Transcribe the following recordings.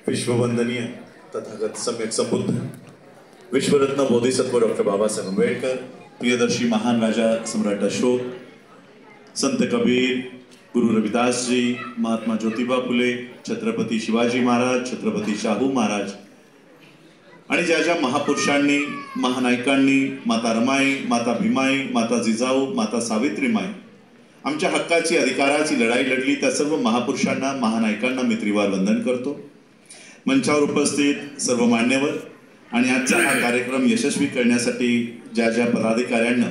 विश्ववंदनीय तथागत सम्यक संबुद्ध विश्वरत्न बोधिसत्व डॉक्टर बाबासाहेब आंबेडकर, प्रियदर्शी महान राजा सम्राट अशोक, संत कबीर, गुरु रविदास जी, महात्मा ज्योतिबा फुले, छत्रपती शिवाजी महाराज, छत्रपती शाहू महाराज आणि ज्या ज्या महापुरुषांनी, महानायकांनी, माता रमाई, माता भीमाई, माता जिजाऊ, माता सावित्रीमाई आमच्या हक्काची अधिकाराची लढाई लढली, त्या सर्व महापुरुषांना, महानायकांना मी त्रिवार वंदन करतो। मंचावर उपस्थित सर्व मान्यवर आणि आजचा हा कार्यक्रम यशस्वी करण्यासाठी ज्या ज्या पदाधिकाऱ्यांना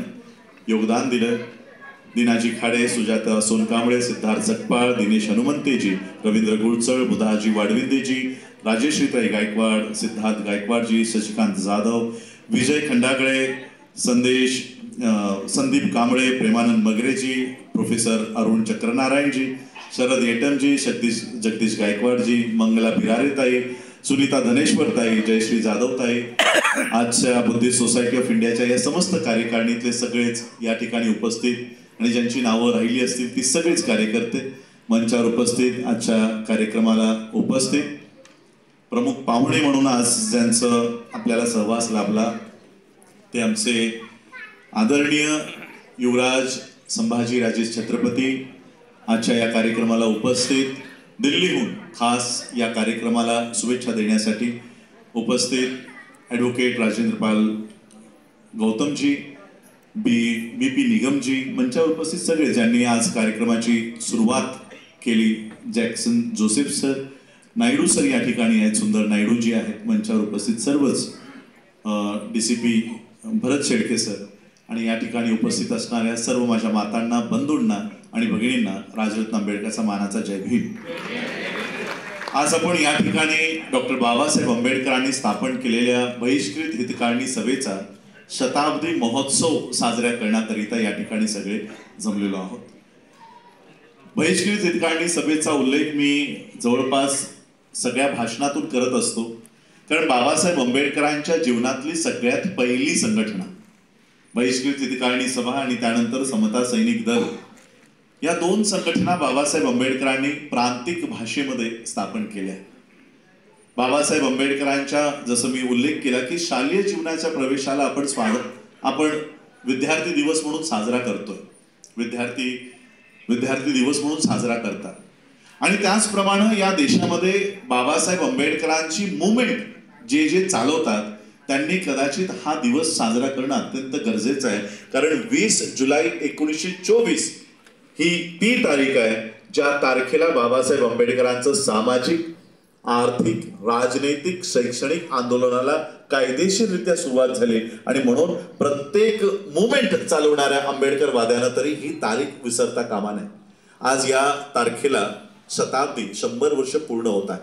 योगदान दिलं, दिनाजी खाडे, सुजाता सोनकांबळे, सिद्धार्थ सकपाळ, दिनेश हनुमंतेजी, रवींद्र गुळचळ, बुधाजी वाडविंदेजी, राजेश्रीताई गायकवाड, सिद्धार्थ गायकवाडजी, शशिकांत जाधव, विजय खंडागळे, संदीप कांबळे, प्रेमानंद मगरेजी, प्रोफेसर अरुण चक्रनारायणजी, शरद येटमजी, जगदीश गायकवाडजी, मंगला बिरारेताई, सुनीता धनेश्वरताई, जयश्री जाधवताई, आजच्या बुद्धिस्ट सोसायटी ऑफ इंडियाच्या या समस्त कार्यकारिणीतले सगळेच या ठिकाणी उपस्थित आणि ज्यांची नावं राहिली असतील ती सगळेच कार्यकर्ते मंचावर उपस्थित, आजच्या कार्यक्रमाला उपस्थित प्रमुख पाहुणे म्हणून आज ज्यांचं आपल्याला सहवास लाभला ते आमचे आदरणीय युवराज संभाजीराजे छत्रपती, आजच्या या कार्यक्रमाला उपस्थित, दिल्लीहून खास या कार्यक्रमाला शुभेच्छा देण्यासाठी उपस्थित ॲडव्होकेट राजेंद्रपाल गौतमजी, बी.पी. निगमजी, मंचावर उपस्थित सगळे ज्यांनी आज कार्यक्रमाची सुरुवात केली, Jackson Joseph sir, Naidu sir या ठिकाणी आहेत, सुंदर नायडूजी आहेत, मंचावर उपस्थित सर्वच, DCP भरत शेळके सर आणि या ठिकाणी उपस्थित असणाऱ्या सर्व माझ्या मातांना, बंधूंना आणि भगिनींना राजरत्न आंबेडकरचा मानाचा जय भीम। आज आपण या ठिकाणी डॉक्टर बाबासाहेब आंबेडकरांनी स्थापन केलेल्या बहिष्कृत हितकारिणी सभेचा शताब्दी महोत्सव साजरा करण्याकरिता या ठिकाणी सगळे जमलेलो आहोत। बहिष्कृत हितकारिणी सभेचा उल्लेख मी जवळपास सगळ्या भाषणातून करत असतो, कारण बाबासाहेब आंबेडकरांच्या जीवनातली सगळ्यात पहिली संघटना बहिष्कृत हितकारिणी सभा आणि त्यानंतर समता सैनिक दल या दोन संघटना बाबासाहेब आंबेडकरांनी प्रांतिक भाषेमध्ये स्थापन केल्या। बाबासाहेब आंबेडकरांच्या जसं मी उल्लेख केला की शालेय जीवनाच्या प्रवेशाला आपण विद्यार्थी दिवस म्हणून साजरा करतोय, विद्यार्थी दिवस म्हणून साजरा करतात आणि त्याचप्रमाणे या देशामध्ये बाबासाहेब आंबेडकरांची मुवमेंट जे जे चालवतात त्यांनी कदाचित हा दिवस साजरा करणं अत्यंत गरजेचं आहे, कारण 20 जुलै 1924 ही ती तारीख आहे ज्या तारखेला बाबासाहेब आंबेडकरांचं सामाजिक, आर्थिक, राजनैतिक, शैक्षणिक आंदोलनाला कायदेशीररित्या सुरुवात झाली आणि म्हणून प्रत्येक मुवमेंट चालवणाऱ्या आंबेडकरवाद्यांना तरी ही तारीख विसरता कामा नये। आज या तारखेला शताब्दी 100 वर्ष पूर्ण होत आहे,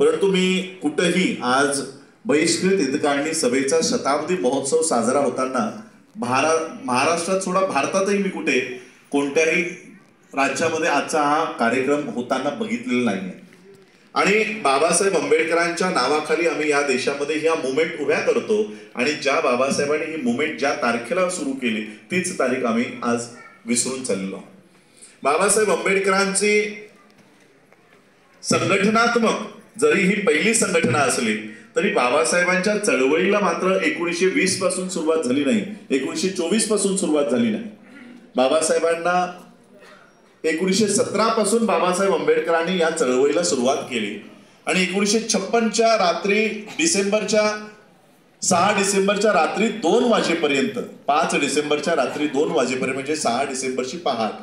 परंतु मी कुठेही आज बहिष्कृत हितकारिणी सभेचा शताब्दी महोत्सव साजरा होताना महाराष्ट्रात सोडा भारतातही मी कुठे कोणत्याही राज्यामध्ये आजचा हा कार्यक्रम होताना बघितलेला नाहीये आणि बाबासाहेब आंबेडकरांच्या नावाखाली आम्ही या देशामध्ये ह्या मुवमेंट उभ्या करतो आणि ज्या बाबासाहेबांनी ही मुवमेंट ज्या तारखेला सुरू केली तीच तारीख आम्ही आज विसरून चाललेलो आहोत। बाबासाहेब आंबेडकरांची संघटनात्मक जरी ही पहिली संघटना असली तरी बाबासाहेबांच्या चळवळीला मात्र 1920 पासून सुरुवात झाली नाही, 1924 पासून सुरुवात झाली नाही। बाबासाहेबांना 1917 पासून बाबासाहेब आंबेडकरांनी या चळवळीला सुरुवात केली आणि 1956च्या रात्री 6 डिसेंबरच्या रात्री 2 वाजेपर्यंत 5 डिसेंबरच्या रात्री 2 वाजेपर्यंत म्हणजे 6 डिसेंबरची पहाट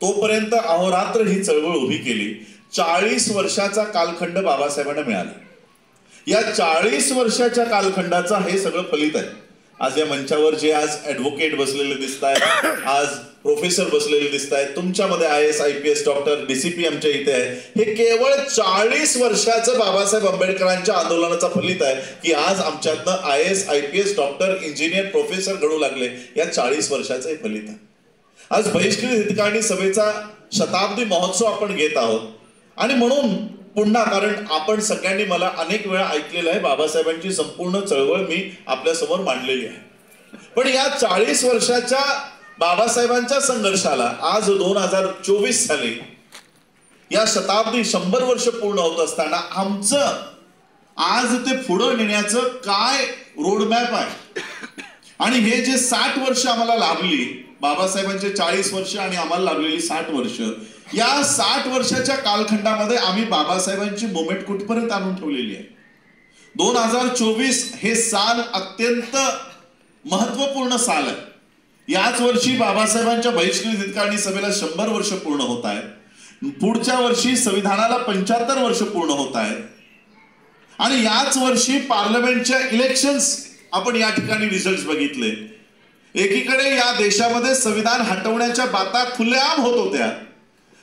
तोपर्यंत अहोरात्र ही चळवळ उभी केली। 40 वर्षाचा कालखंड बाबासाहेबांना मिळाला। या 40 वर्षाच्या कालखंडाचा हे सगळं फलित आहे। आज या मंचावर जे आज ॲडव्होकेट बसलेले दिसत आहेत, आज प्रोफेसर बसलेले दिसत आहेत, तुमच्यामध्ये IAS IPS डॉक्टर DCP आमच्या इथे आहे, हे केवळ 40 वर्षाचं बाबासाहेब आंबेडकरांच्या आंदोलनाचा फलित आहे की आज आमच्यातनं IAS IPS doctor engineer professor घडू लागले। या 40 वर्षाचं हे फलित आहे। आज बहिष्कृत हितकारिणी सभेचा शताब्दी महोत्सव आपण घेत आहोत. आणि म्हणून पुन्हा, कारण आपण सगळ्यांनी मला अनेक वेळा ऐकलेलं आहे, बाबासाहेबांची संपूर्ण चळवळ मी आपल्या समोर मांडलेली आहे. पण या 40 वर्षाच्या बाबासाहेबांच्या संघर्षाला आज 2024 साली या शताब्दी 100 वर्ष पूर्ण होत असताना आमचं आज ते पुढे नेण्याचं काय रोडमॅप आहे. आणि हे जे 60 वर्ष आम्हाला लाभली, बाबासाहेबांचे 40 वर्ष आणि आम्हाला लाभलेली 60 वर्ष, या 60 वर्षाच्या कालखंडामध्ये आम्ही बाबासाहेबांची मुवमेंट कुठपर्यंत आणून ठेवलेली आहे. 2024 हे साल अत्यंत महत्वपूर्ण साल आहे. याच वर्षी बाबासाहेबांच्या बहिष्कृत हितकारणी सभेला 100 वर्ष पूर्ण होत आहेत. पुढच्या वर्षी संविधानाला 75 वर्ष पूर्ण होत आहेत. आणि याच वर्षी पार्लमेंटच्या इलेक्शन्स आपण या ठिकाणी रिझल्ट बघितले. एकीकडे या देशामध्ये संविधान हटवण्याच्या बाता खुलेआम होत होत्या,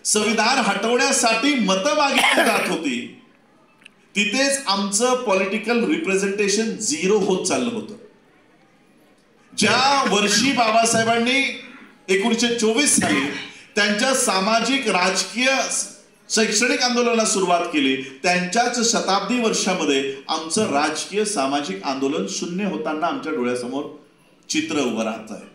संविधान हटवण्यासाठी मतं मागितली जात होती, तिथेच आमचं पॉलिटिकल रिप्रेझेंटेशन 0 होत चाललं होतं. ज्या वर्षी बाबासाहेबांनी 1924 साली त्यांच्या सामाजिक, राजकीय, शैक्षणिक आंदोलनाला सुरुवात केली, त्यांच्याच शताब्दी वर्षामध्ये आमचं राजकीय, सामाजिक आंदोलन शून्य होताना आमच्या डोळ्यासमोर चित्र उभं राहत आहे.